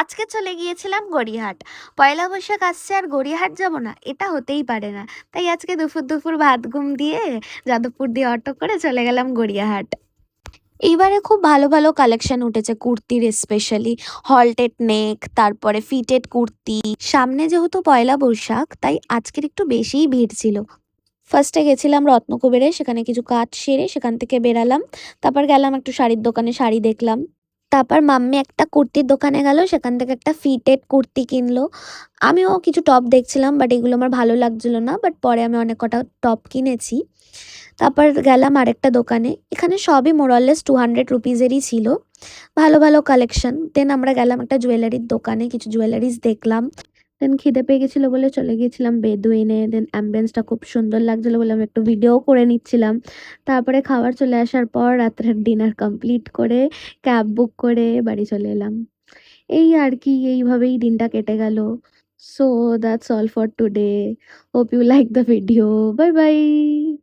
আজকে চলে গিয়েছিলাম গড়িয়াহাট। পয়লা বৈশাখ আসছে আর গড়িয়াহাট যাব না? এটা হতেই পারে না। তাই আজকে দুপুর দুপুর ভাত ঘুম দিয়ে যাদবপুর দিয়ে অটো করে চলে গেলাম গড়িয়াহাট। এইবারে খুব ভালো ভালো কালেকশন উঠেছে কুর্তির, স্পেশালি হলটেড নেক, তারপরে ফিটেড কুর্তি। সামনে যেহেতু পয়লা বৈশাখ তাই আজকের একটু বেশিই ভিড় ছিল। ফার্স্টে গেছিলাম রত্নকুবেরে, সেখানে কিছু কাজ সেরে সেখান থেকে বেরালাম। তারপর গেলাম একটু শাড়ির দোকানে, শাড়ি দেখলাম। তারপর মাম্মি একটা কুর্তির দোকানে গেল, সেখান থেকে একটা ফিটেড কুর্তি কিনলো। আমিও কিছু টপ দেখছিলাম, বাট এগুলো আমার ভালো লাগছিল না, বাট পরে আমি অনেক কটা টপ কিনেছি। তারপর গেলাম আরেকটা দোকানে, এখানে সবই মোরাললেস 200 রুপিজেরই ছিল। ভালো ভালো কালেকশন। দেন আমরা গেলাম একটা জুয়েলারির দোকানে, কিছু জুয়েলারিস দেখলাম। দেন খিদে পেয়ে গেছিল বলে চলে গিয়েছিলাম বেদুইনে। দেন অ্যাম্বিয়েন্সটা খুব সুন্দর লাগছিল বলে আমি একটু ভিডিও করে নিচ্ছিলাম। তারপরে খাবার চলে আসার পর রাত্রের ডিনার কমপ্লিট করে ক্যাব বুক করে বাড়ি চলে এলাম। এই আর কি, এইভাবেই দিনটা কেটে গেল। So that's all for today. Hope you like the video. Bye by.